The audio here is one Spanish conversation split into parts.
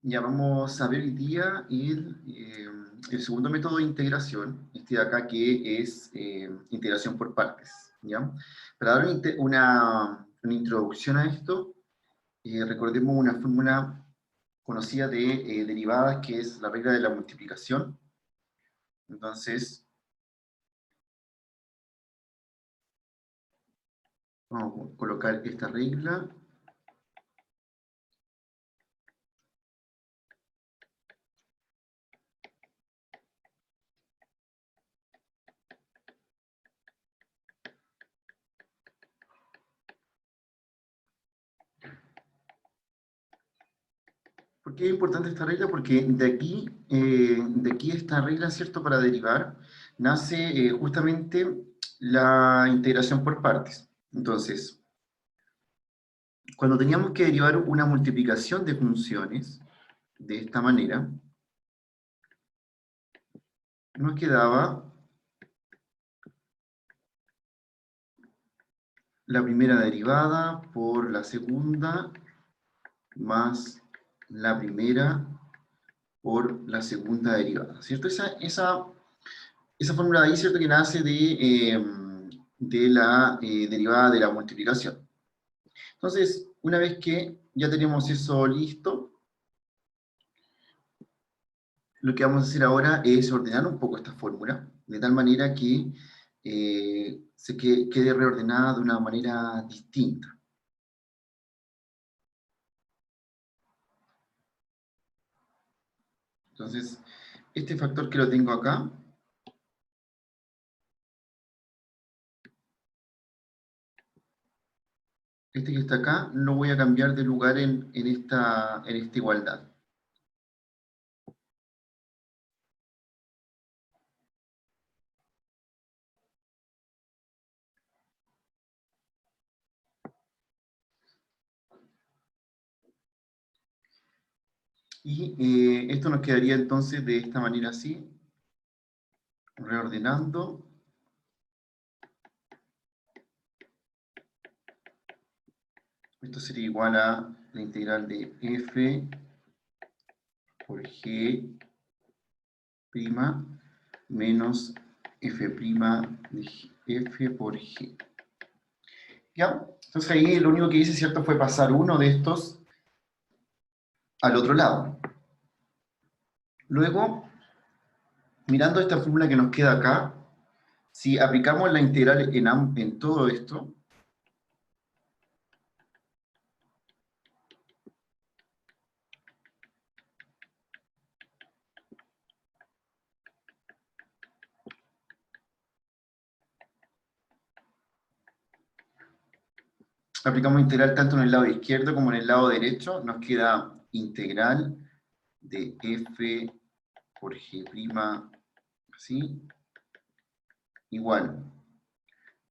Ya vamos a ver hoy día el segundo método de integración, este de acá que es integración por partes. ¿Ya? Para dar una introducción a esto, recordemos una fórmula conocida de derivadas que es la regla de la multiplicación. Entonces, vamos a colocar esta regla. ¿Por qué es importante esta regla? Porque de aquí esta regla, ¿cierto? Para derivar, nace justamente la integración por partes. Entonces, cuando teníamos que derivar una multiplicación de funciones, de esta manera, nos quedaba la primera derivada por la segunda, más la primera por la segunda derivada, ¿cierto? Esa fórmula de ahí, ¿cierto? Que nace de la derivada de la multiplicación. Entonces, una vez que ya tenemos eso listo, lo que vamos a hacer ahora es ordenar un poco esta fórmula, de tal manera que quede reordenada de una manera distinta. Entonces, este factor que lo tengo acá, este que está acá, lo voy a cambiar de lugar en esta igualdad. Y esto nos quedaría entonces de esta manera así, reordenando. Esto sería igual a la integral de f por g' menos f' de f por g. ¿Ya? Entonces ahí lo único que hice, ¿cierto?, fue pasar uno de estos al otro lado. Luego, mirando esta fórmula que nos queda acá, si aplicamos la integral en todo esto, aplicamos integral tanto en el lado izquierdo como en el lado derecho, nos queda integral de f por g', así, igual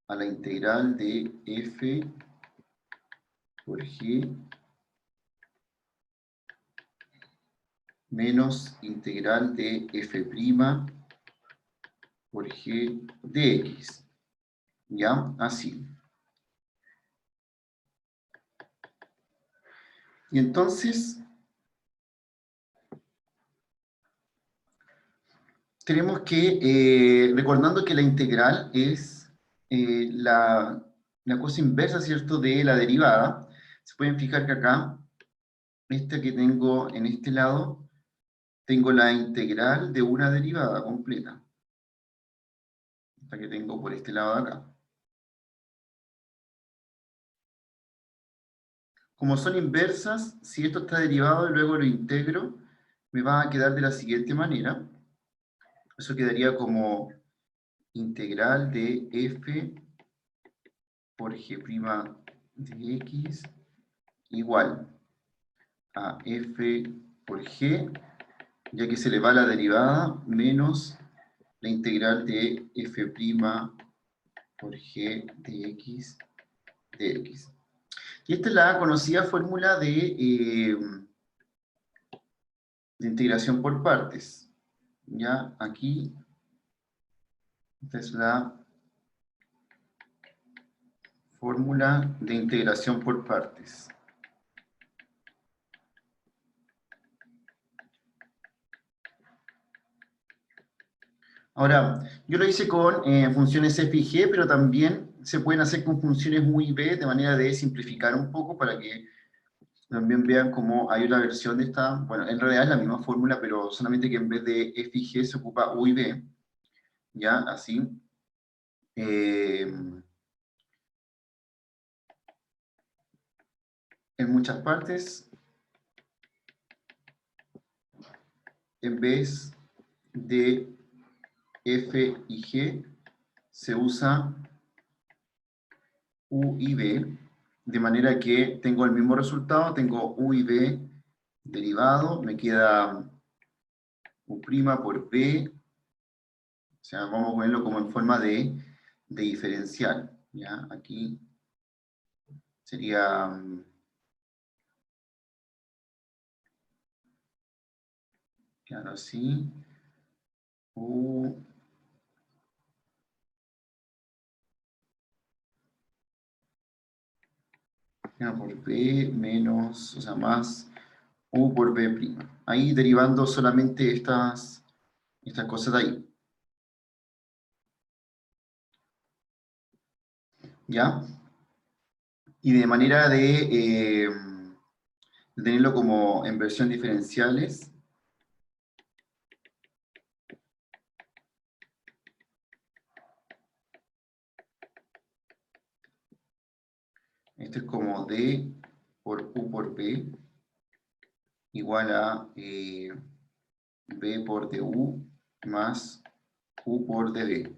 a la integral de f por g menos integral de f' por g de x. ¿Ya? Así. Y entonces, tenemos que, recordando que la integral es la cosa inversa, ¿cierto?, de la derivada, se pueden fijar que acá, esta que tengo en este lado, tengo la integral de una derivada completa. Esta que tengo por este lado de acá. Como son inversas, si esto está derivado y luego lo integro, me va a quedar de la siguiente manera. Eso quedaría como integral de f por g' de x igual a f por g, ya que se le va la derivada, menos la integral de f' por g de x. Y esta es la conocida fórmula de integración por partes. Ya aquí, esta es la fórmula de integración por partes. Ahora, yo lo hice con funciones f y g, pero también se pueden hacer con funciones u y b de manera de simplificar un poco para que también vean cómo hay una versión de esta, bueno, en realidad es la misma fórmula, pero solamente que en vez de f y g se ocupa u y b, ya, así. En muchas partes, en vez de f y g, se usa u y b, de manera que tengo el mismo resultado, tengo u y b derivado, me queda u' por b, o sea, vamos a ponerlo como en forma de diferencial, ¿ya? Aquí sería, claro, así, u por b menos, o sea, más u por b'. Ahí derivando solamente estas cosas de ahí, ¿ya? Y de manera de tenerlo como en versión diferenciales, esto es como d por u por b igual a b por du más u por db.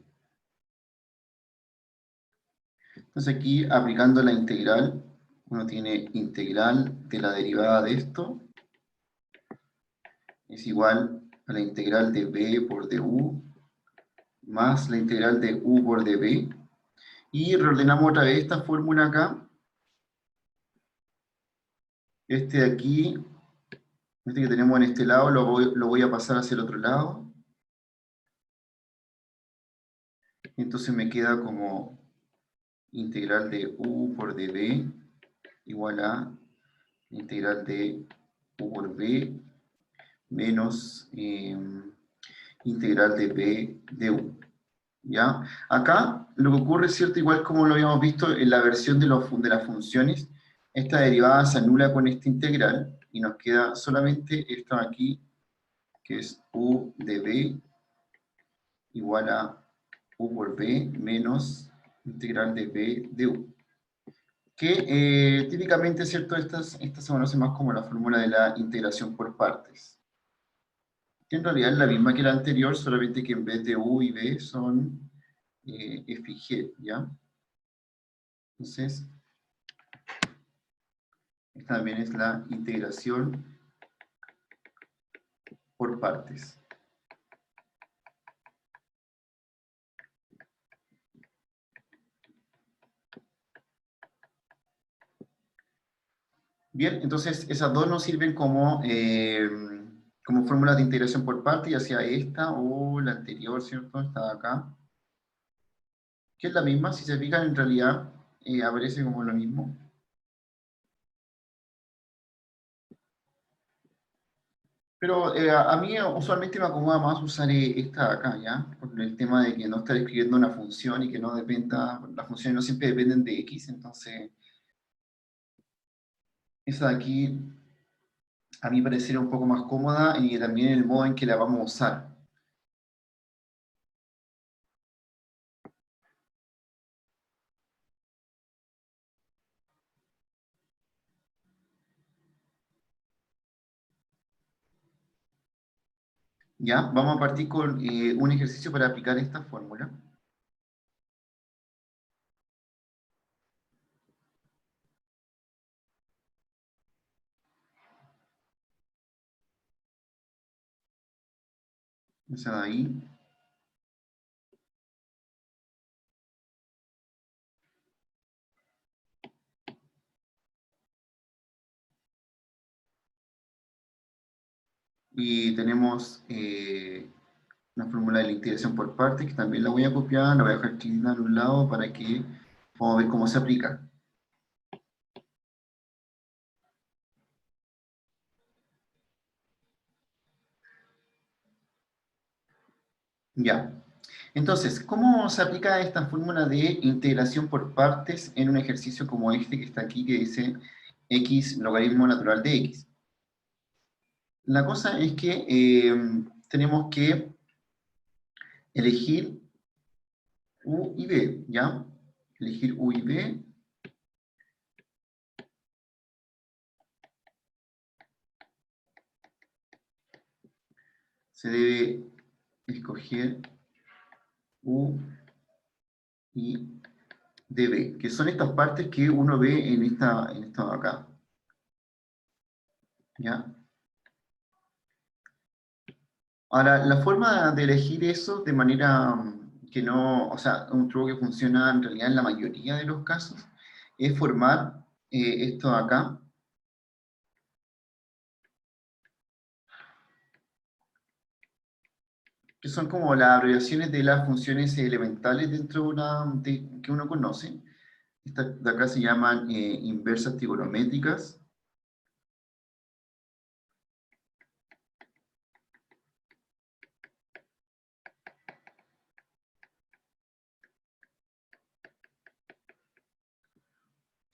Entonces aquí, aplicando la integral, uno tiene integral de la derivada de esto, es igual a la integral de b por du más la integral de u por db. Y reordenamos otra vez esta fórmula acá. Este de aquí, este que tenemos en este lado, lo voy a pasar hacia el otro lado. Entonces me queda como integral de u por db igual a integral de u por b menos integral de b de u. ¿Ya? Acá lo que ocurre, ¿cierto? Igual como lo habíamos visto en la versión de las funciones, esta derivada se anula con esta integral y nos queda solamente esto aquí, que es u de b igual a u por b menos integral de b de u. Que típicamente, ¿cierto? Estas se conocen más como la fórmula de la integración por partes. Que en realidad es la misma que la anterior, solamente que en vez de u y b son f y g, ¿ya? Entonces, esta también es la integración por partes. Bien, entonces esas dos nos sirven como fórmulas de integración por partes, ya sea esta o la anterior, ¿cierto? Esta de acá. Que es la misma, si se fijan en realidad aparece como lo mismo. Pero a mí usualmente me acomoda más usar esta de acá, ¿ya? Por el tema de que no estar escribiendo una función y que no dependa, las funciones no siempre dependen de x, entonces esa de aquí a mí pareciera un poco más cómoda y también el modo en que la vamos a usar. ¿Ya? Vamos a partir con un ejercicio para aplicar esta fórmula. Esa de ahí. Y tenemos una fórmula de la integración por partes, que también la voy a copiar, la voy a dejar escrita en un lado para que podamos ver cómo se aplica. Ya. Entonces, ¿cómo se aplica esta fórmula de integración por partes en un ejercicio como este que está aquí, que dice x logaritmo natural de x? La cosa es que tenemos que elegir u y b, ¿ya? Elegir u y b. Se debe escoger u y db, que son estas partes que uno ve en esta de acá, ¿ya? Ahora, la forma de elegir eso de manera que no, o sea, un truco que funciona en realidad en la mayoría de los casos, es formar esto de acá, que son como las abreviaciones de las funciones elementales dentro de que uno conoce. Estas de acá se llaman inversas trigonométricas.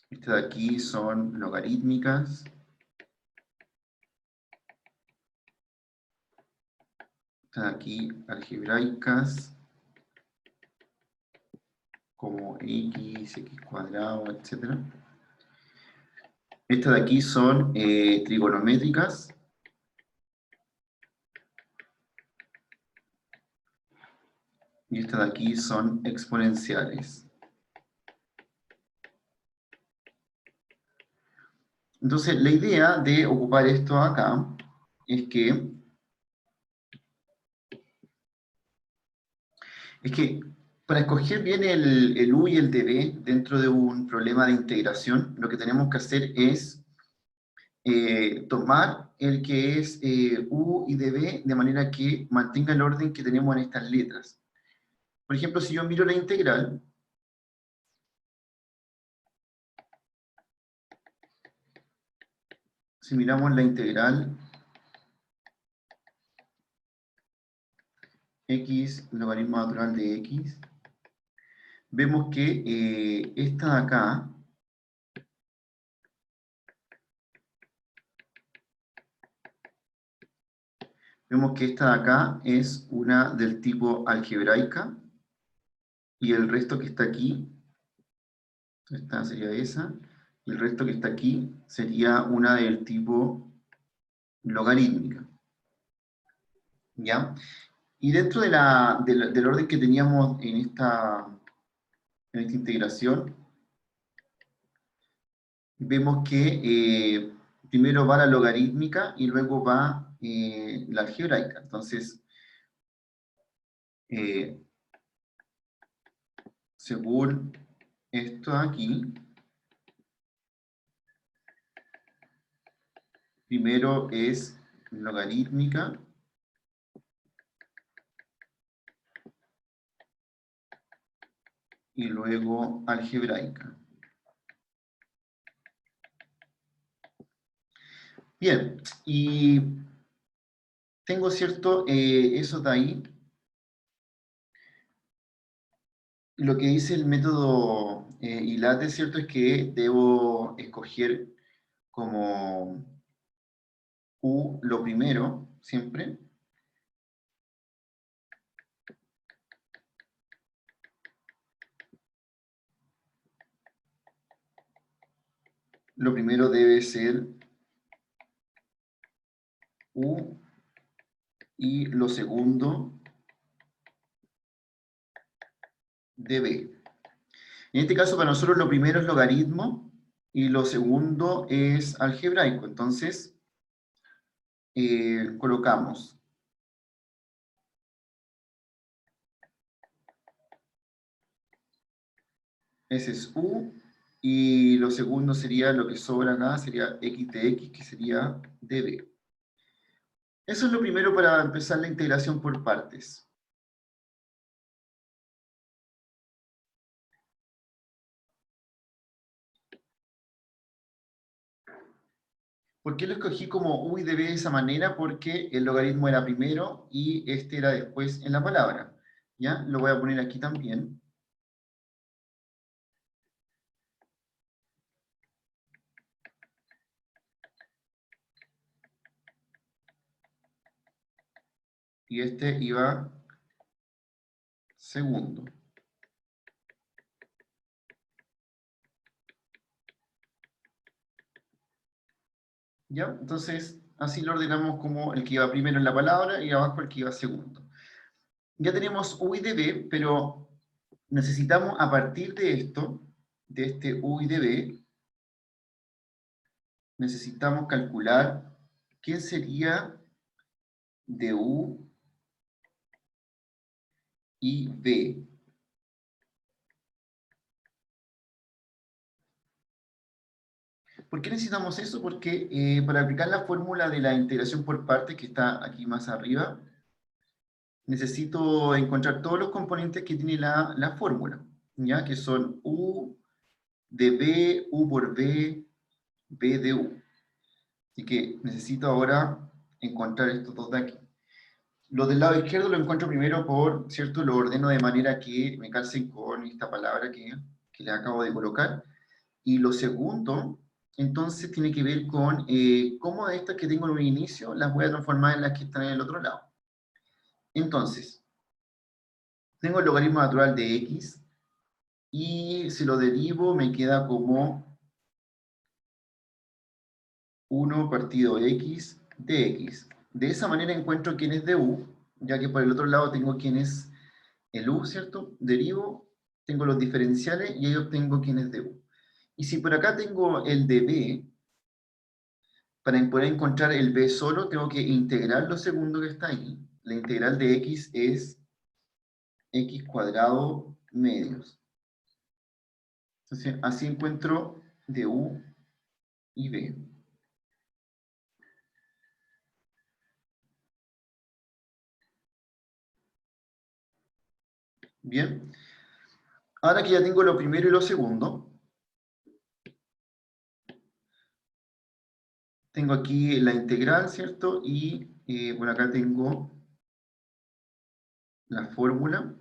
Estas de aquí son logarítmicas. Estas de aquí algebraicas, como x, x cuadrado, etc. Estas de aquí son trigonométricas. Y estas de aquí son exponenciales. Entonces, la idea de ocupar esto acá es que para escoger bien el u y el db dentro de un problema de integración, lo que tenemos que hacer es tomar el que es u y db de manera que mantenga el orden que tenemos en estas letras. Por ejemplo, si yo miro la integral, si miramos la integral x logaritmo natural de x, vemos que esta de acá, vemos que esta de acá es una del tipo algebraica, y el resto que está aquí, esta sería esa, y el resto que está aquí sería una del tipo logarítmica. ¿Ya? Y dentro del orden que teníamos en esta integración, vemos que primero va la logarítmica y luego va la algebraica. Entonces, según esto aquí, primero es logarítmica y luego algebraica. Bien, y tengo cierto, eso de ahí. Lo que dice el método ILATE, ¿cierto? Es que debo escoger como U lo primero, siempre. Lo primero debe ser U y lo segundo dB. En este caso, para nosotros lo primero es logaritmo y lo segundo es algebraico. Entonces, colocamos ese es U, y lo segundo sería lo que sobra acá, sería x de x, que sería dB. Eso es lo primero para empezar la integración por partes. ¿Por qué lo escogí como u y db de esa manera? Porque el logaritmo era primero y este era después en la palabra. ¿Ya? Lo voy a poner aquí también. Y este iba segundo. ¿Ya? Entonces, así lo ordenamos como el que iba primero en la palabra y abajo el que iba segundo. Ya tenemos U y DB, pero necesitamos a partir de esto, de este U y DB, necesitamos calcular quién sería de U y B. ¿Por qué necesitamos eso? Porque para aplicar la fórmula de la integración por partes, que está aquí más arriba, necesito encontrar todos los componentes que tiene la fórmula, ¿ya? Que son U de B, U por B, B de U. Así que necesito ahora encontrar estos dos de aquí. Lo del lado izquierdo lo encuentro primero por, ¿cierto? Lo ordeno de manera que me calcen con esta palabra que le acabo de colocar. Y lo segundo, entonces, tiene que ver con cómo de estas que tengo en un inicio las voy a transformar en las que están en el otro lado. Entonces, tengo el logaritmo natural de x, y si lo derivo me queda como 1 partido x de x. De esa manera encuentro quién es de u, ya que por el otro lado tengo quién es el u, ¿cierto? Derivo, tengo los diferenciales y ahí obtengo quién es de u. Y si por acá tengo el de b, para poder encontrar el b solo tengo que integrar lo segundo que está ahí. La integral de x es x cuadrado medios. Entonces, así encuentro de u y b. Bien. Ahora que ya tengo lo primero y lo segundo, tengo aquí la integral, ¿cierto? Y por acá tengo la fórmula,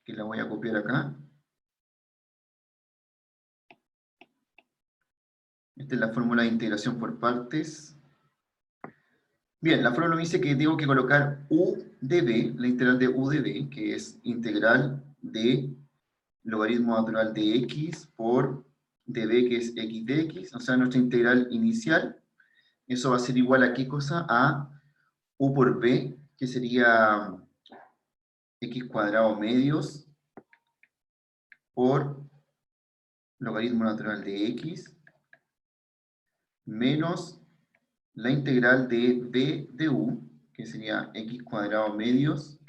que la voy a copiar acá. Esta es la fórmula de integración por partes. Bien, la fórmula me dice que tengo que colocar u de b, la integral de u de b, que es integral de logaritmo natural de x por db, que es x de x, o sea, nuestra integral inicial. Eso va a ser igual a ¿qué cosa? A u por b, que sería x cuadrado medios por logaritmo natural de x menos la integral de b de u, que sería x cuadrado medios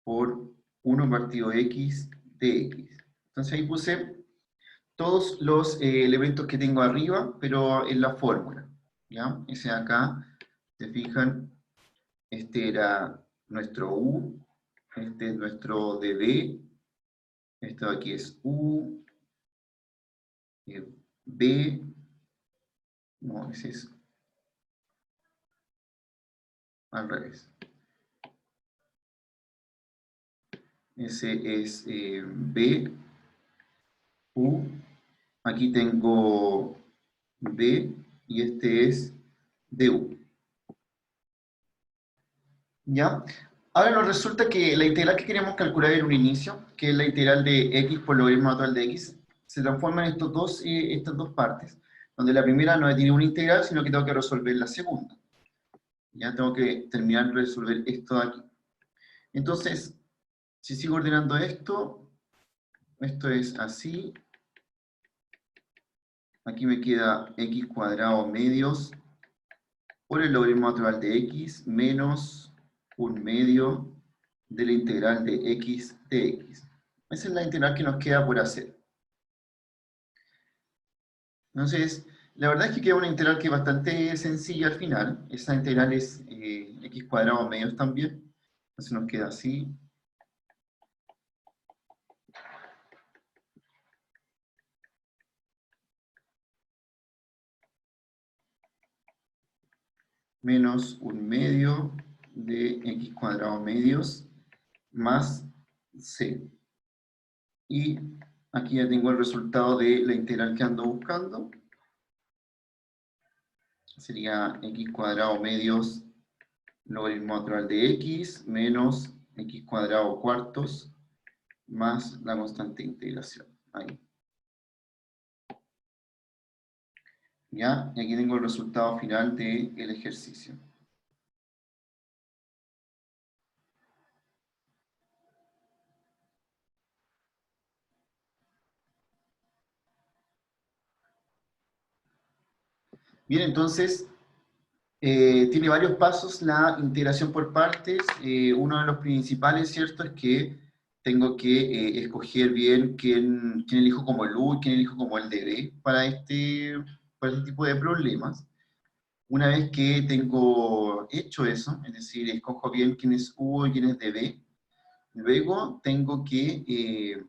por 1 partido x de x. Entonces ahí puse todos los elementos que tengo arriba, pero en la fórmula. ¿Ya? Ese de acá, se fijan, este era nuestro u, este es nuestro db, esto de aquí es u, b, no, ese es al revés. Ese es b, u, aquí tengo b, y este es du. ¿Ya? Ahora nos resulta que la integral que queríamos calcular en un inicio, que es la integral de x por logaritmo natural de x, se transforma en estas dos partes, donde la primera no tiene una integral, sino que tengo que resolver la segunda. Ya tengo que terminar de resolver esto de aquí. Entonces, si sigo ordenando esto es así. Aquí me queda x cuadrado medios por el logaritmo natural de x menos un medio de la integral de x de x. Esa es la integral que nos queda por hacer. Entonces, la verdad es que queda una integral que es bastante sencilla al final. Esa integral es x cuadrado medios también. Entonces nos queda así. Menos un medio de x cuadrado medios más C. Y aquí ya tengo el resultado de la integral que ando buscando. Sería x cuadrado medios logaritmo natural de x menos x cuadrado cuartos más la constante de integración. Ahí. ¿Ya? Y aquí tengo el resultado final del ejercicio. Bien, entonces, tiene varios pasos la integración por partes. Uno de los principales, ¿cierto?, es que tengo que escoger bien quién elijo como el U y quién elijo como el DB para este tipo de problemas. Una vez que tengo hecho eso, es decir, escojo bien quién es U y quién es DB, luego tengo que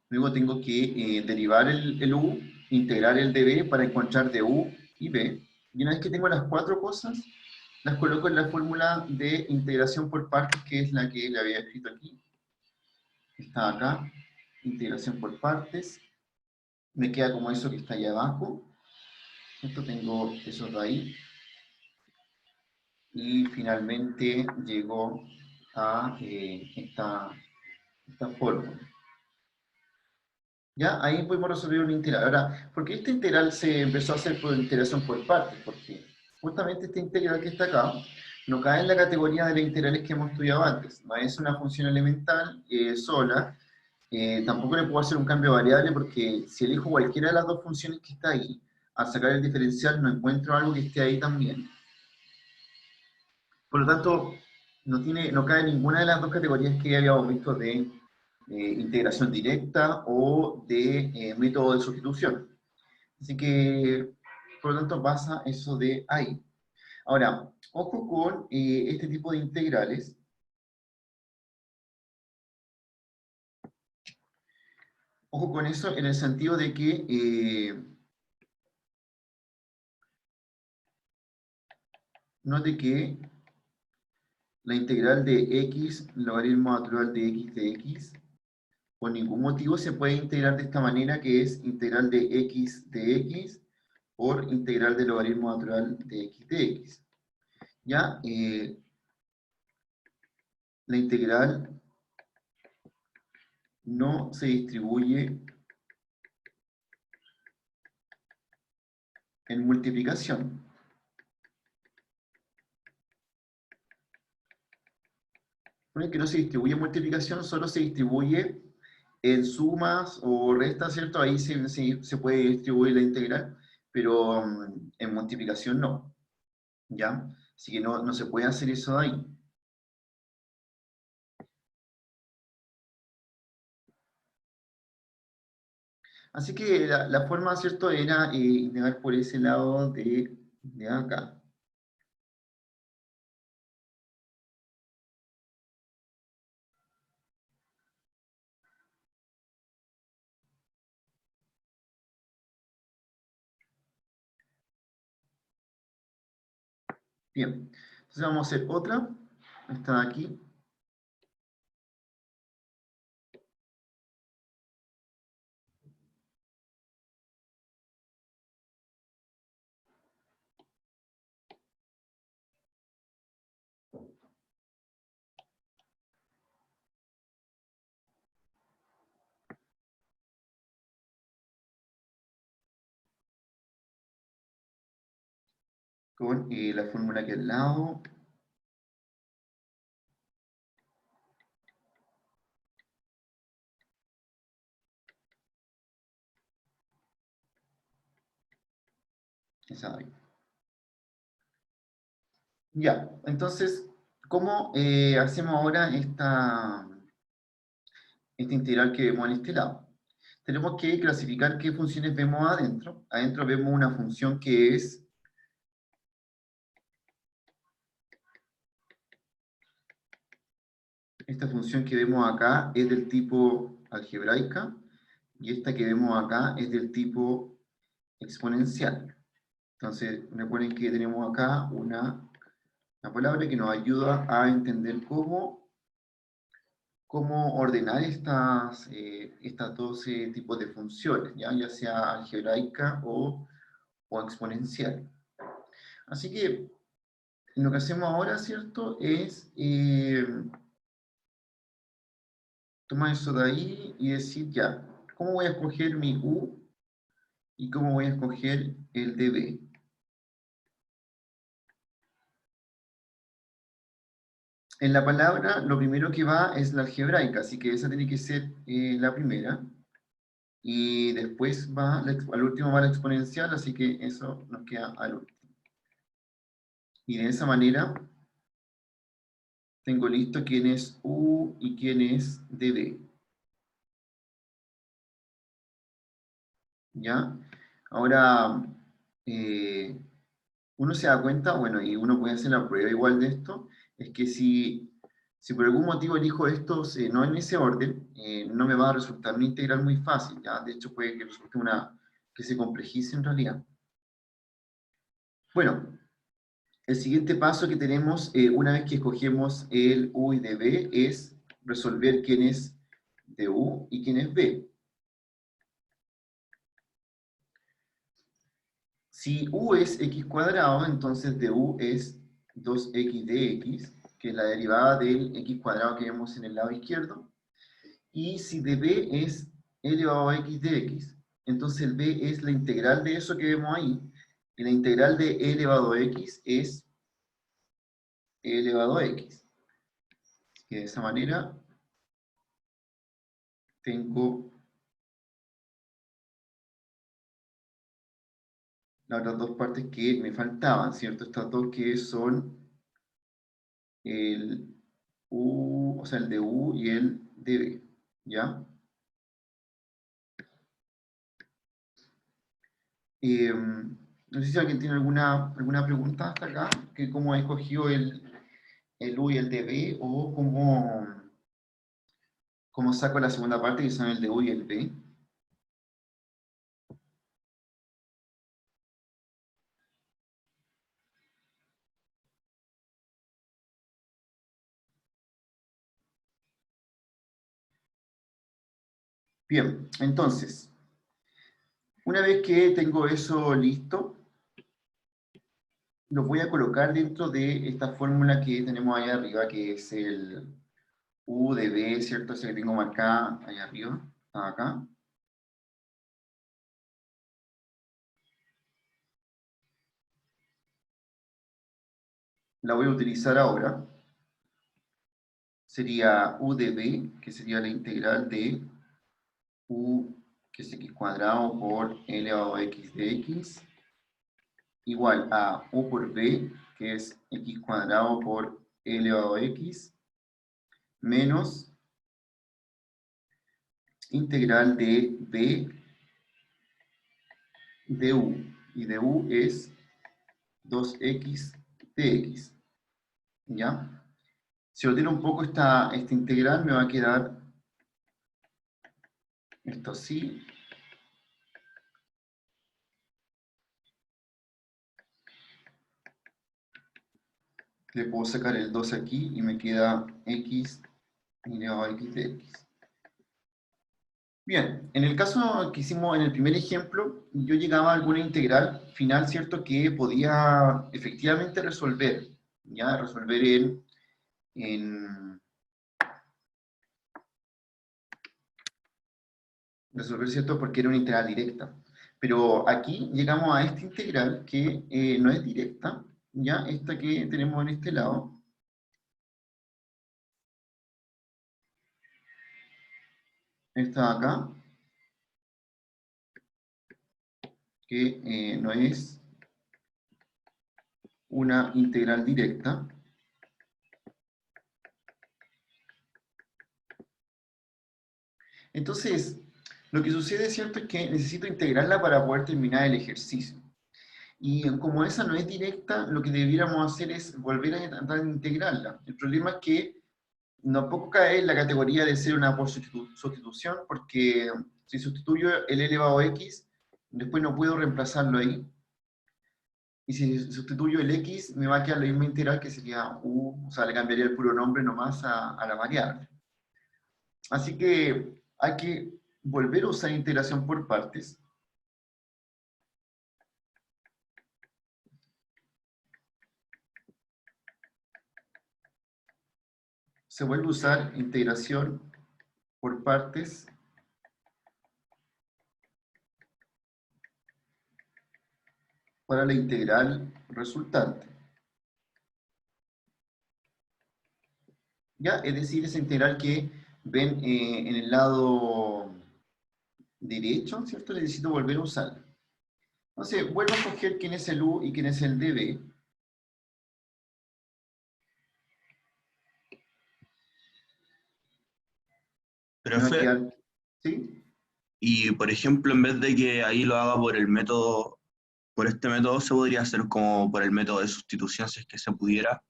derivar el U, integrar el DB para encontrar DU y B. Y una vez que tengo las cuatro cosas, las coloco en la fórmula de integración por partes, que es la que le había escrito aquí. Está acá, integración por partes. Me queda como eso que está ahí abajo. Esto tengo eso de ahí. Y finalmente llego a esta fórmula. ¿Ya? Ahí podemos resolver una integral. Ahora, ¿por qué esta integral se empezó a hacer por integración por partes? Porque justamente esta integral que está acá no cae en la categoría de las integrales que hemos estudiado antes. No es una función elemental sola. Tampoco le puedo hacer un cambio de variable porque si elijo cualquiera de las dos funciones que está ahí, al sacar el diferencial no encuentro algo que esté ahí también. Por lo tanto, no cae en ninguna de las dos categorías que habíamos visto de integración directa o de método de sustitución. Así que, por lo tanto, pasa eso de ahí. Ahora, ojo con este tipo de integrales. Ojo con eso en el sentido de que note que la integral de x logaritmo natural de x por ningún motivo se puede integrar de esta manera, que es integral de x por integral del logaritmo natural de x. ¿Ya? La integral no se distribuye en multiplicación. No es que no se distribuye en multiplicación, solo se distribuye en sumas o restas, ¿cierto? Ahí se puede distribuir la integral, pero en multiplicación no. ¿Ya? Así que no se puede hacer eso de ahí. Así que la forma, ¿cierto?, era integrar por ese lado de acá. Bien, entonces vamos a hacer otra. Esta de aquí. Con la fórmula aquí al lado. Esa de ahí. Ya, entonces, ¿cómo hacemos ahora esta integral que vemos en este lado? Tenemos que clasificar qué funciones vemos adentro. Adentro vemos una función que es esta función que vemos acá es del tipo algebraica y esta que vemos acá es del tipo exponencial. Entonces, recuerden que tenemos acá una palabra que nos ayuda a entender cómo cómo ordenar estas dos tipos de funciones, ya sea algebraica o exponencial. Así que lo que hacemos ahora, ¿cierto? Es tomar eso de ahí y decir, ya, ¿cómo voy a escoger mi U y cómo voy a escoger el dB? En la palabra, lo primero que va es la algebraica, así que esa tiene que ser la primera. Y después va, al último va la exponencial, así que eso nos queda al último. Y de esa manera tengo listo quién es U y quién es dB. ¿Ya? Ahora, uno se da cuenta, bueno, y uno puede hacer la prueba igual de esto, es que si por algún motivo elijo estos no en ese orden, no me va a resultar una integral muy fácil, ¿ya? De hecho puede que resulte que se complejice en realidad. Bueno, el siguiente paso que tenemos, una vez que escogemos el U y dB, es resolver quién es du y quién es b. Si u es x cuadrado, entonces du es 2x dx, que es la derivada del x cuadrado que vemos en el lado izquierdo. Y si db es e elevado a x dx, entonces el b es la integral de eso que vemos ahí. Y la integral de e elevado a x es e elevado a x. Y de esa manera tengo las otras dos partes que me faltaban, ¿cierto? Estas dos que son el u, o sea, el de u y el de b, ¿ya? No sé si alguien tiene alguna pregunta hasta acá, que cómo ha escogido el u y el de b, o cómo saco la segunda parte, que son el de u y el b. Bien, entonces, una vez que tengo eso listo, lo voy a colocar dentro de esta fórmula que tenemos ahí arriba, que es el u de b, ¿cierto? Ese que tengo marcada ahí arriba, acá. La voy a utilizar ahora. Sería u de b, que sería la integral de u, que es x cuadrado por e elevado a x de x, igual a u por b, que es x cuadrado por e elevado a x, menos integral de b de u, y de u es 2x dx, ¿ya? Si ordeno un poco esta integral, me va a quedar esto así. Le puedo sacar el 2 aquí y me queda x elevado a x de x. Bien, en el caso que hicimos en el primer ejemplo, yo llegaba a alguna integral final, ¿cierto? Que podía efectivamente resolver, ¿ya? Resolver en resolver, ¿cierto? Porque era una integral directa. Pero aquí llegamos a esta integral que no es directa, ¿ya? Esta que tenemos en este lado. Esta de acá, que no es una integral directa. Entonces, lo que sucede, ¿cierto? Es que necesito integrarla para poder terminar el ejercicio. Y como esa no es directa, lo que debiéramos hacer es volver a tratar de integrarla. El problema es que no poco cae en la categoría de ser una por sustitución, porque si sustituyo el elevado a x, después no puedo reemplazarlo ahí. Y si sustituyo el x, me va a quedar la misma integral que sería u, o sea, le cambiaría el puro nombre nomás a la variable. Así que hay que volver a usar integración por partes. Se vuelve a usar integración por partes para la integral resultante. ¿Ya? Es decir, esa integral que ven en el lado derecho, ¿cierto? Necesito volver a usarla. Entonces, vuelvo a escoger quién es el u y quién es el db. Me va a Profe, quedar, ¿sí? y por ejemplo, en vez de que ahí lo haga por el método, por este método, se podría hacer como por el método de sustitución, si es que se pudiera.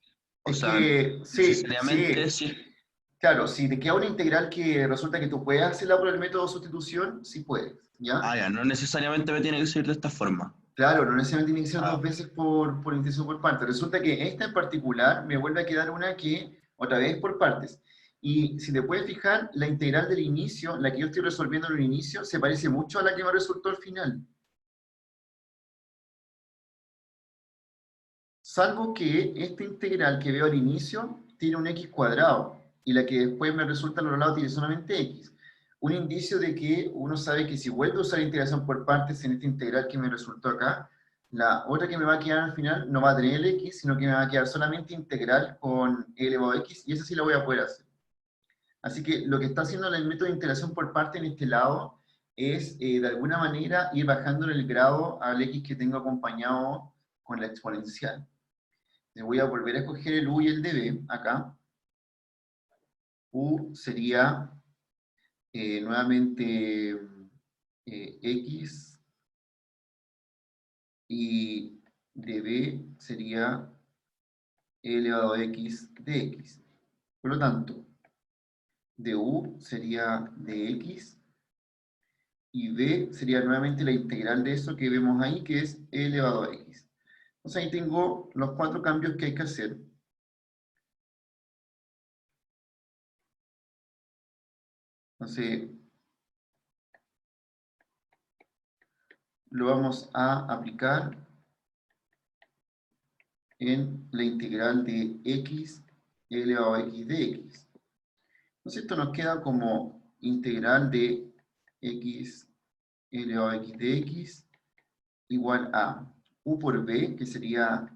O Es sea, que, sí, necesariamente, sí, sí. claro, si te queda una integral que resulta que tú puedes hacerla por el método de sustitución, sí puedes, ¿ya? Ah, ya, no necesariamente me tiene que ser de esta forma. Claro, no necesariamente tiene que ser dos Ah, veces por intención por parte. Resulta que esta en particular me vuelve a quedar una que otra vez por partes. Y si te puedes fijar, la integral del inicio, la que yo estoy resolviendo en el inicio, se parece mucho a la que me resultó al final. Salvo que esta integral que veo al inicio tiene un x cuadrado y la que después me resulta al otro lado tiene solamente x. Un indicio de que uno sabe que si vuelvo a usar integración por partes en esta integral que me resultó acá, la otra que me va a quedar al final no va a tener el x, sino que me va a quedar solamente integral con e elevado a x, y esa sí la voy a poder hacer. Así que lo que está haciendo el método de integración por parte en este lado es, de alguna manera, ir bajando en el grado al x que tengo acompañado con la exponencial. Le voy a volver a escoger el u y el db acá. U sería nuevamente x y db sería e elevado a x de x. Por lo tanto, du sería de x y b sería nuevamente la integral de eso que vemos ahí, que es e elevado a x. Entonces ahí tengo los cuatro cambios que hay que hacer. Entonces, lo vamos a aplicar en la integral de x elevado a x de x. Entonces esto nos queda como integral de x elevado a x de x igual a u por b, que sería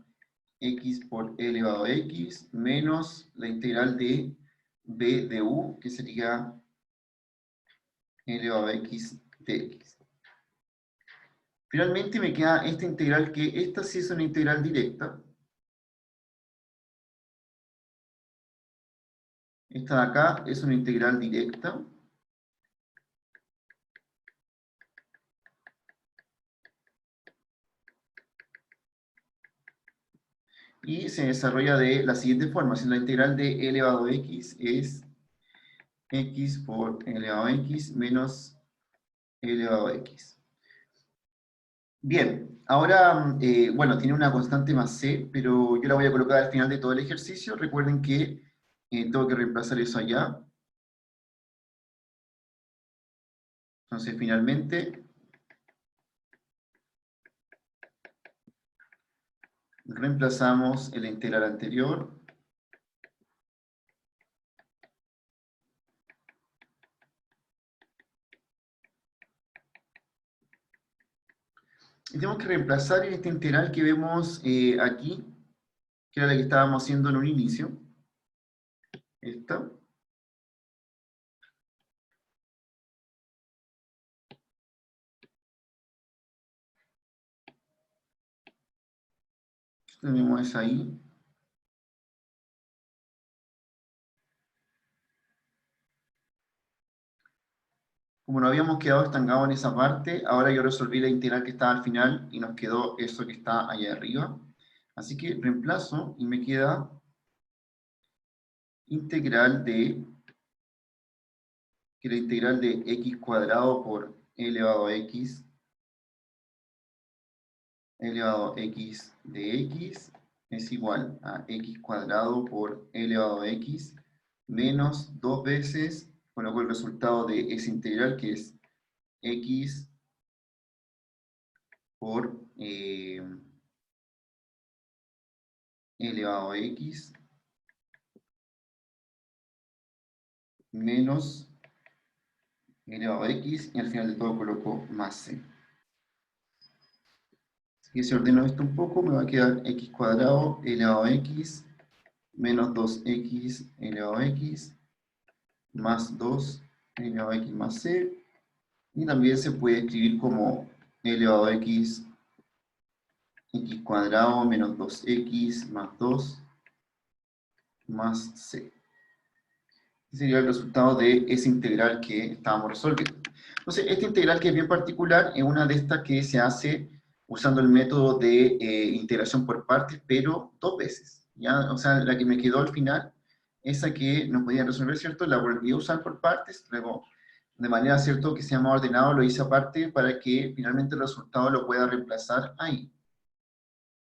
x por elevado a x, menos la integral de b de u, que sería elevado a x de x. Finalmente me queda esta integral, que esta sí es una integral directa. Esta de acá es una integral directa. Y se desarrolla de la siguiente forma. Si la integral de e elevado a x es x por e elevado a x menos e elevado a x. Bien, ahora, bueno, tiene una constante más c, pero yo la voy a colocar al final de todo el ejercicio. Recuerden que tengo que reemplazar eso allá. Entonces, finalmente, reemplazamos el integral anterior. Y tenemos que reemplazar en esta integral que vemos aquí, que era la que estábamos haciendo en un inicio. Esta. Tenemos esa ahí. Como nos habíamos quedado estancados en esa parte, ahora yo resolví la integral que estaba al final y nos quedó eso que está allá arriba. Así que reemplazo y me queda integral de, que la integral de x cuadrado por e elevado a x, e elevado a x de x es igual a x cuadrado por e elevado a x menos dos veces coloco el resultado de esa integral, que es x por elevado a x menos elevado a x, y al final de todo coloco más c. Así que si ordeno esto un poco, me va a quedar x cuadrado elevado a x menos 2x elevado a x más 2 elevado a x más c, y también se puede escribir como elevado a x cuadrado menos 2x más 2 más c. Este sería el resultado de esa integral que estábamos resolviendo. Entonces, esta integral, que es bien particular, es una de estas que se hace usando el método de integración por partes, pero dos veces, ¿ya? O sea, la que me quedó al final, esa que no podía resolver, ¿cierto? La volví a usar por partes, luego, de manera, ¿cierto?, que se llama ordenado, lo hice aparte para que finalmente el resultado lo pueda reemplazar ahí.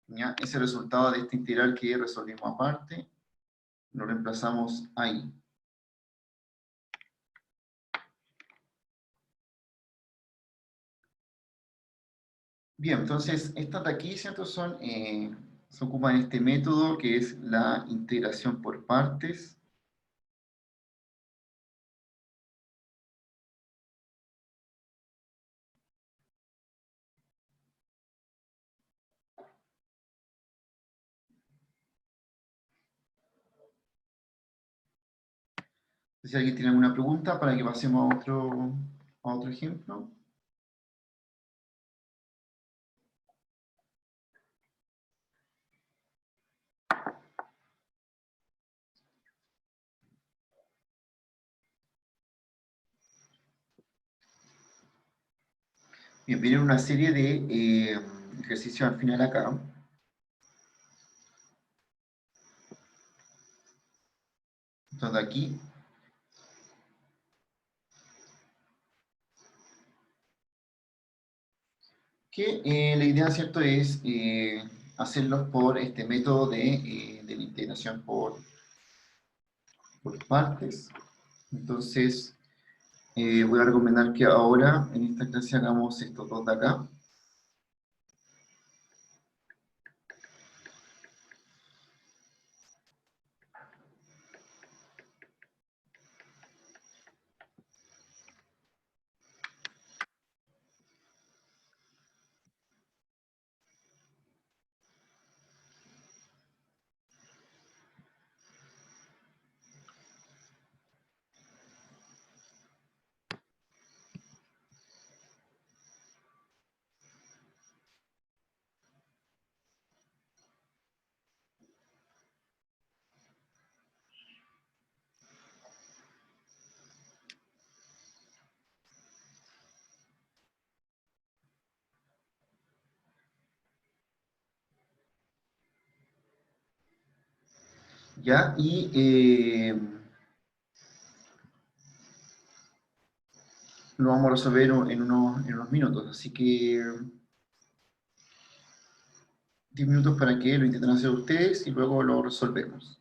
¿Ya? Ese resultado de esta integral que resolvimos aparte, lo reemplazamos ahí. Bien, entonces estas de aquí, ¿cierto? Se ocupan este método que es la integración por partes. Si alguien tiene alguna pregunta para que pasemos a otro ejemplo. Bien, viene una serie de ejercicios al final acá. Entonces aquí, que la idea, ¿cierto?, es hacerlos por este método de la integración por partes. Entonces, voy a recomendar que ahora, en esta clase, hagamos estos dos de acá. ¿Ya? Y lo vamos a resolver en unos minutos, así que 10 minutos para que lo intenten hacer ustedes y luego lo resolvemos.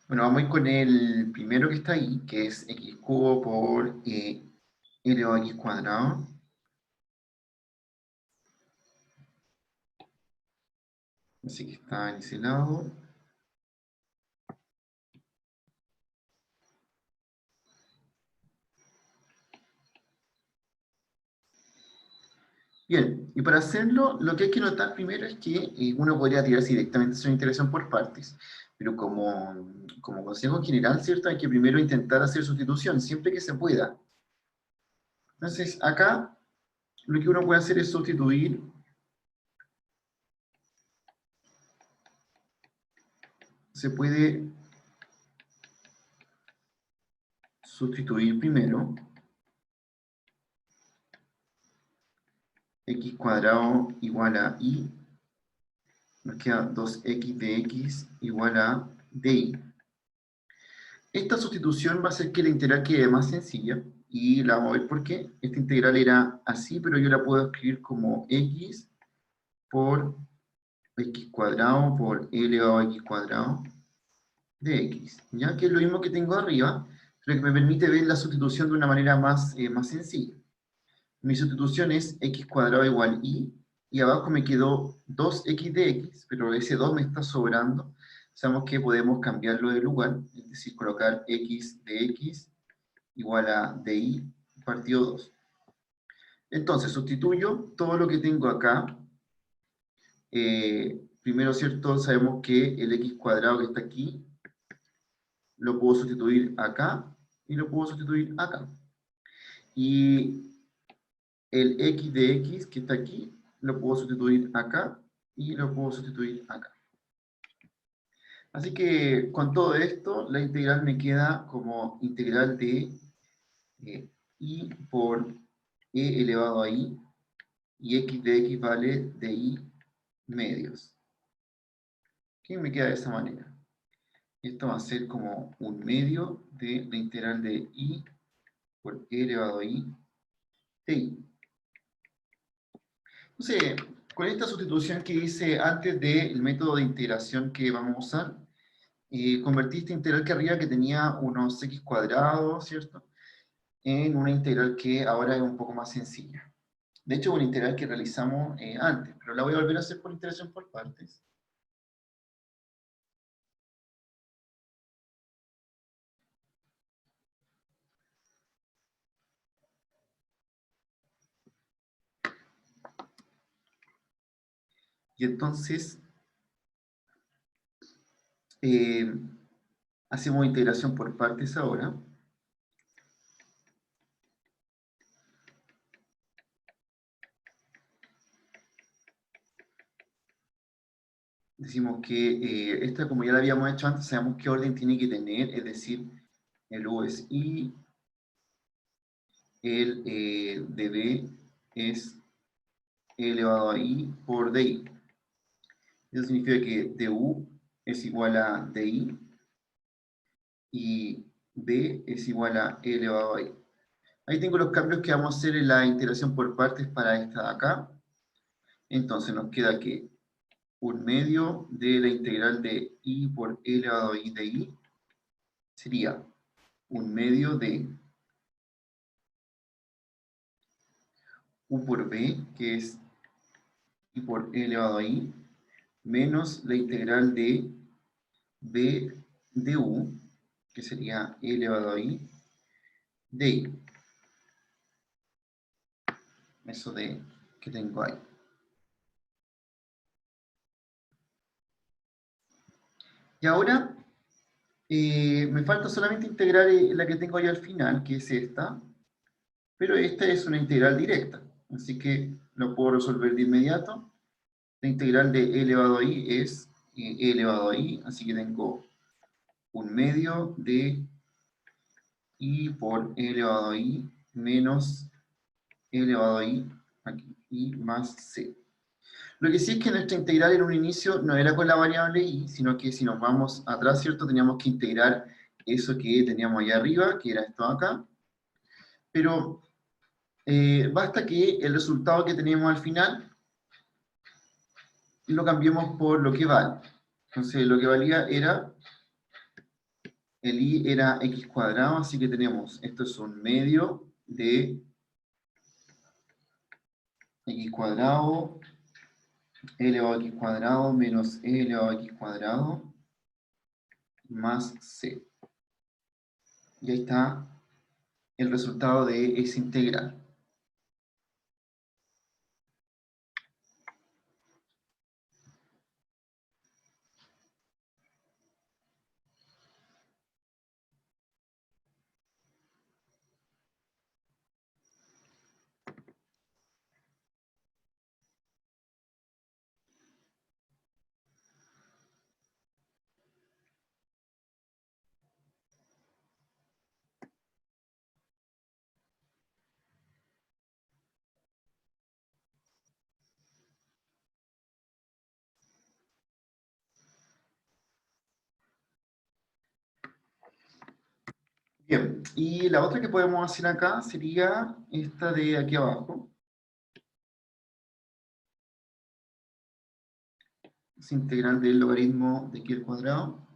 Bueno, vamos a ir con el primero que está ahí, que es x cubo por e elevado a x cuadrado. Así que está en ese lado. Bien, y para hacerlo, lo que hay que notar primero es que uno podría tirarse directamente su integración por partes, pero como consejo general, ¿cierto? Hay que primero intentar hacer sustitución, siempre que se pueda. Entonces, acá, lo que uno puede hacer es sustituir. Se puede sustituir primero x cuadrado igual a y, nos queda 2x de x igual a dy. Esta sustitución va a hacer que la integral quede más sencilla, y la vamos a ver por qué. Esta integral era así, pero yo la puedo escribir como x por x cuadrado por e elevado a x cuadrado de x, ¿ya? Que es lo mismo que tengo arriba, pero que me permite ver la sustitución de una manera más sencilla. Mi sustitución es x cuadrado igual y abajo me quedó 2x de x, pero ese 2 me está sobrando. Sabemos que podemos cambiarlo de lugar, es decir, colocar x de x igual a dy partido 2. Entonces, sustituyo todo lo que tengo acá. Primero, ¿cierto? Sabemos que el x cuadrado que está aquí, lo puedo sustituir acá, y lo puedo sustituir acá. Y el x de x que está aquí, lo puedo sustituir acá, y lo puedo sustituir acá. Así que con todo esto, la integral me queda como integral de y por e elevado a y x de x vale de y medios. ¿Qué me queda de esa manera? Esto va a ser como un medio de la integral de y por e elevado a y de y. Entonces, con esta sustitución que hice antes del método de integración que vamos a usar, convertí esta integral que arriba, que tenía unos x cuadrados, ¿cierto?, en una integral que ahora es un poco más sencilla. De hecho, una integral que realizamos antes, pero la voy a volver a hacer por integración por partes. Y entonces, hacemos integración por partes ahora. Decimos que esta, como ya la habíamos hecho antes, sabemos qué orden tiene que tener, es decir, el u es i, el db es e elevado a i por di. Eso significa que du es igual a di y b es igual a e elevado a i. Ahí tengo los cambios que vamos a hacer en la integración por partes para esta de acá. Entonces nos queda que un medio de la integral de i por e elevado a i de i sería un medio de u por b, que es i por e elevado a i, menos la integral de b de u, que sería e elevado a i de i. Eso de que tengo ahí. Y ahora me falta solamente integrar la que tengo ahí al final, que es esta, pero esta es una integral directa, así que lo puedo resolver de inmediato. La integral de e elevado a i es e elevado a i, así que tengo un medio de i por e elevado a i menos e elevado a i, aquí, i más c. Lo que sí es que nuestra integral en un inicio no era con la variable i, sino que si nos vamos atrás, ¿cierto?, teníamos que integrar eso que teníamos allá arriba, que era esto de acá, pero basta que el resultado que tenemos al final lo cambiemos por lo que vale. Entonces lo que valía era el i era x cuadrado, así que tenemos, esto es un medio de x cuadrado elevado a x cuadrado menos e elevado a x cuadrado más c. Y ahí está el resultado de esa integral. Bien, y la otra que podemos hacer acá sería esta de aquí abajo. Es integral del logaritmo de aquí al cuadrado.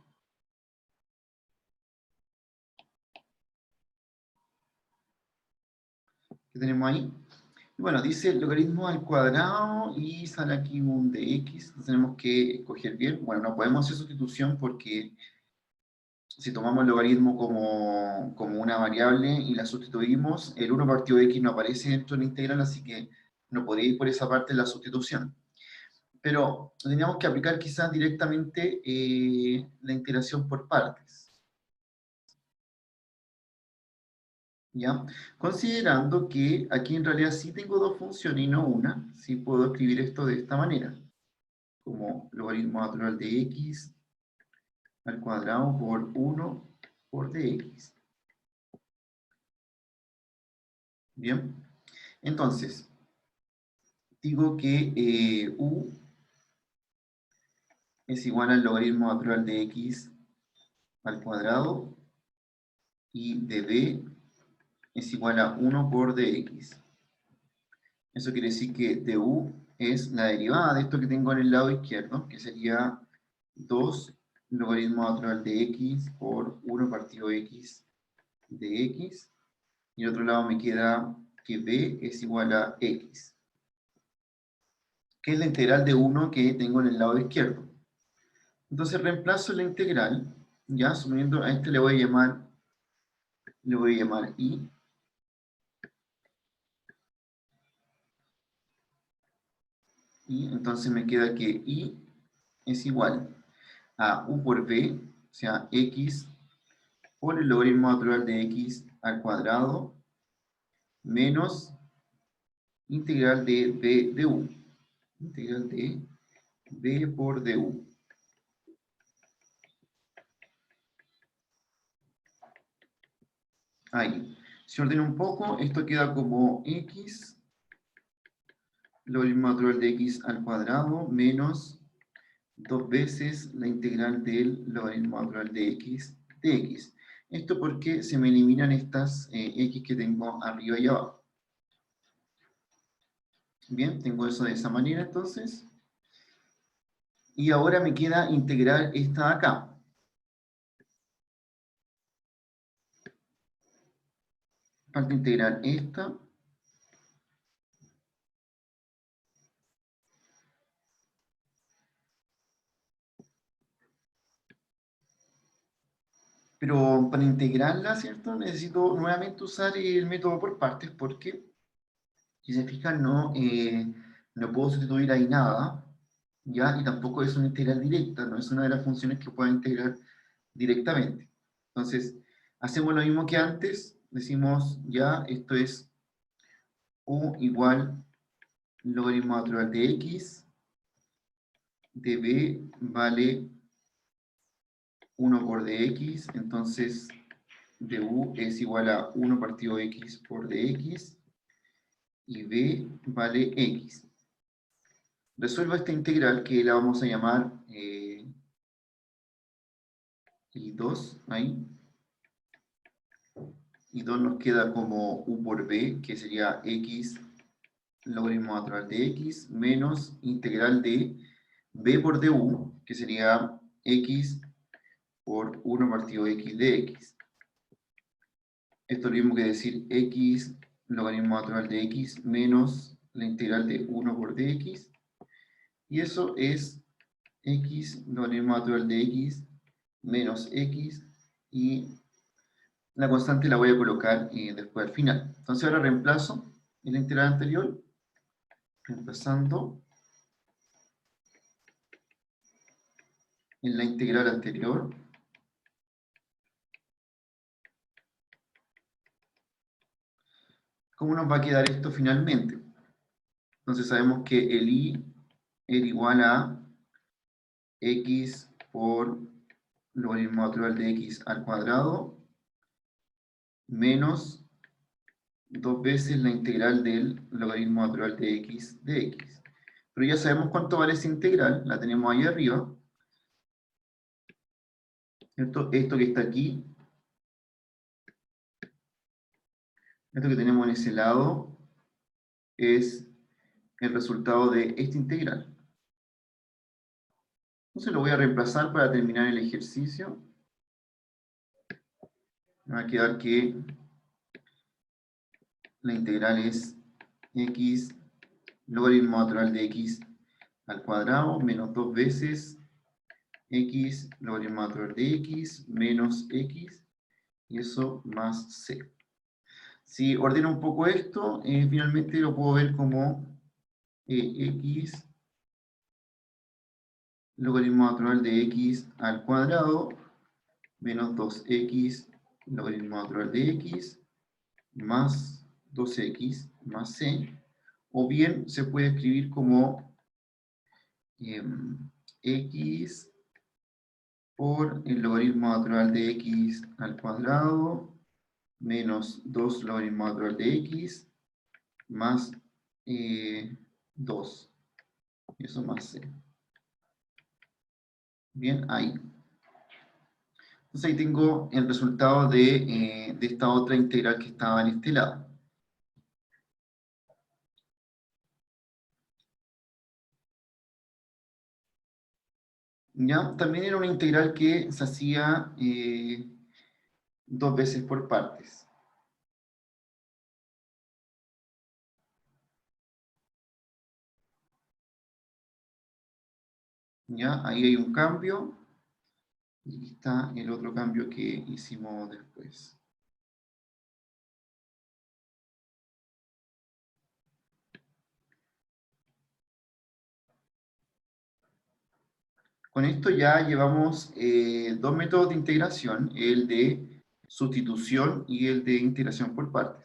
¿Qué tenemos ahí? Y bueno, dice logaritmo al cuadrado y sale aquí un de x. Entonces tenemos que escoger bien. Bueno, no podemos hacer sustitución porque si tomamos el logaritmo como una variable y la sustituimos, el 1 partido de x no aparece dentro de la integral, así que no podría ir por esa parte la sustitución. Pero teníamos que aplicar quizás directamente la integración por partes. ¿Ya? Considerando que aquí en realidad sí tengo dos funciones y no una, sí puedo escribir esto de esta manera, como logaritmo natural de x al cuadrado por 1 por dx. Bien, entonces, digo que u es igual al logaritmo natural de x al cuadrado y de b es igual a 1 por dx. Eso quiere decir que du es la derivada de esto que tengo en el lado izquierdo, que sería 2 logaritmo natural de x por 1 partido x de x. Y al otro lado me queda que b es igual a x, que es la integral de 1 que tengo en el lado izquierdo. Entonces reemplazo la integral, ya asumiendo a este le voy a llamar i. Y entonces me queda que i es igual a u por b, o sea, x por el logaritmo natural de x al cuadrado menos integral de b de u. Integral de b por du. Ahí. Si ordeno un poco, esto queda como x, logaritmo natural de x al cuadrado menos dos veces la integral del logaritmo natural de x de x. Esto porque se me eliminan estas x que tengo arriba y abajo. Bien, tengo eso de esa manera entonces. Y ahora me queda integrar esta de acá. Falta integrar esta. Pero para integrarla, ¿cierto? Necesito nuevamente usar el método por partes porque, si se fijan, no puedo sustituir ahí nada, ¿ya? Y tampoco es una integral directa, no es una de las funciones que pueda integrar directamente. Entonces, hacemos lo mismo que antes, decimos, ya, esto es u igual logaritmo natural de x, de b vale 1 por dx, entonces du es igual a 1 partido x por dx, y b vale x. Resuelvo esta integral que la vamos a llamar I2, ahí. I2 nos queda como u por b, que sería x logaritmo natural de x, menos integral de b por du, que sería x por 1 partido x de x. Esto es lo mismo que decir x logaritmo natural de x menos la integral de 1 por dx. Y eso es x logaritmo natural de x menos x, y la constante la voy a colocar después al final. Entonces ahora reemplazo en la integral anterior, reemplazando en la integral anterior. ¿Cómo nos va a quedar esto finalmente? Entonces sabemos que el i era igual a x por logaritmo natural de x al cuadrado menos 2 veces la integral del logaritmo natural de x. Pero ya sabemos cuánto vale esa integral, la tenemos ahí arriba, ¿cierto? Esto que está aquí, esto que tenemos en ese lado, es el resultado de esta integral. Entonces lo voy a reemplazar para terminar el ejercicio. Me va a quedar que la integral es x logaritmo natural de x al cuadrado menos 2 veces x logaritmo natural de x menos x, y eso más c. Si ordeno un poco esto, finalmente lo puedo ver como x logaritmo natural de x al cuadrado menos 2x logaritmo natural de x más 2x más c, o bien se puede escribir como x por el logaritmo natural de x al cuadrado menos 2 logaritmo natural de x más 2, y eso más c. Bien, ahí. Entonces ahí tengo el resultado de esta otra integral que estaba en este lado. ¿Ya? También era una integral que se hacía 2 veces por partes. ¿Ya? Ahí hay un cambio, y aquí está el otro cambio que hicimos después. Con esto ya llevamos 2 métodos de integración, el de sustitución y el de integración por partes.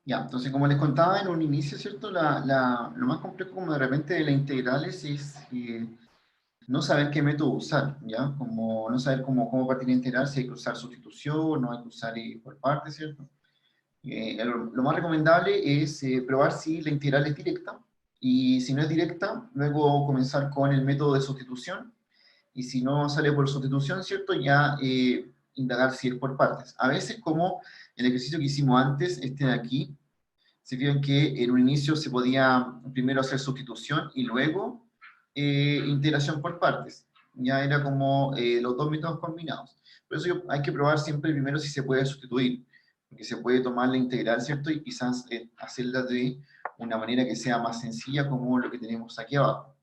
Ya, entonces como les contaba en un inicio, ¿cierto? Lo más complejo como de repente de las integrales es no saber qué método usar, ¿ya? Como no saber cómo partir la integral, si hay que usar sustitución, no hay que usar por partes, ¿cierto? Lo más recomendable es probar si la integral es directa, y si no es directa, luego comenzar con el método de sustitución, y si no sale por sustitución, ¿cierto? Ya indagar si es por partes. A veces, como el ejercicio que hicimos antes, este de aquí, se fijan que en un inicio se podía primero hacer sustitución y luego integración por partes. Ya era como los dos métodos combinados. Por eso hay que probar siempre primero si se puede sustituir, porque se puede tomar la integral, ¿cierto? Y quizás hacerla de una manera que sea más sencilla, como lo que tenemos aquí abajo.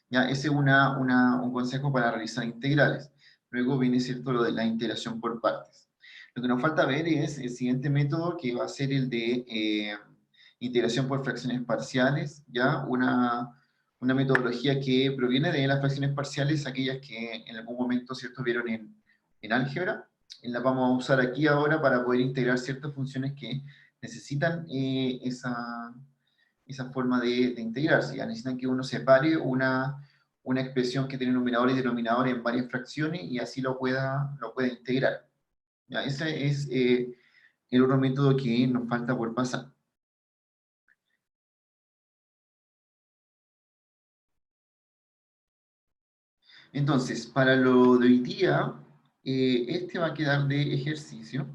Ya, ese es un consejo para realizar integrales. Luego viene, ¿cierto?, lo de la integración por partes. Lo que nos falta ver es el siguiente método, que va a ser el de integración por fracciones parciales, ¿ya? una metodología que proviene de las fracciones parciales, aquellas que en algún momento, ¿cierto?, vieron en álgebra. La vamos a usar aquí ahora para poder integrar ciertas funciones que necesitan esa forma de integrarse. Ya necesitan que uno separe una expresión que tiene numerador y denominador en varias fracciones y así lo pueda integrar. ¿Ya? Ese es el otro método que nos falta por pasar. Entonces, para lo de hoy día, este va a quedar de ejercicio.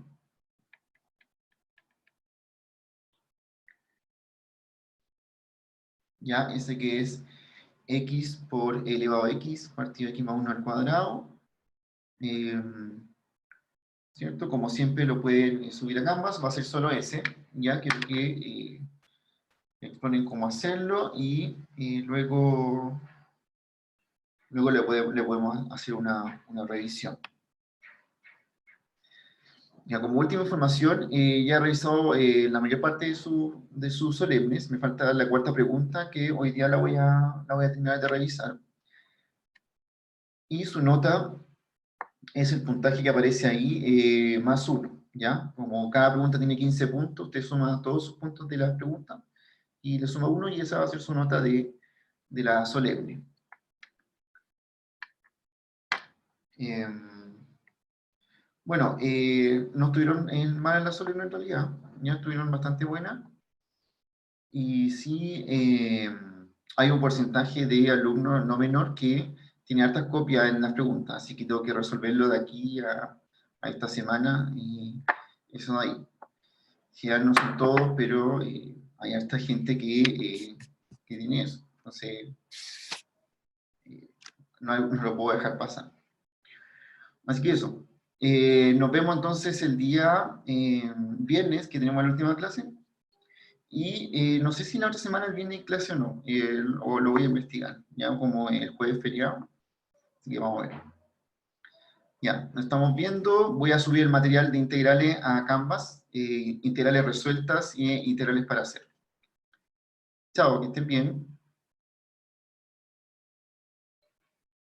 Ya, ese que es x por elevado a x, partido de x más 1 al cuadrado. ¿Cierto? Como siempre lo pueden subir a Canvas, va a ser solo ese, ya que exponen cómo hacerlo y luego le podemos hacer una revisión. Ya, como última información, ya he revisado la mayor parte de sus solemnes. Me falta la cuarta pregunta, que hoy día la voy a terminar de revisar. Y su nota es el puntaje que aparece ahí, más 1, ¿ya? Como cada pregunta tiene 15 puntos, usted suma todos sus puntos de la pregunta, y le suma 1, y esa va a ser su nota de la solemne. Bueno, no estuvieron mal en la solemne en realidad, ya estuvieron bastante buenas, y sí hay un porcentaje de alumnos no menor que tiene hartas copias en las preguntas, así que tengo que resolverlo de aquí a esta semana, y eso de ahí. Ya no son todos, pero hay harta gente que tiene eso, entonces no lo puedo dejar pasar. Así que eso. Nos vemos entonces el día viernes, que tenemos la última clase. Y no sé si la otra semana viene clase o no, o lo voy a investigar, ya como el jueves feriado. Así que vamos a ver. Ya, nos estamos viendo. Voy a subir el material de integrales a Canvas, integrales resueltas e integrales para hacer. Chao, que estén bien.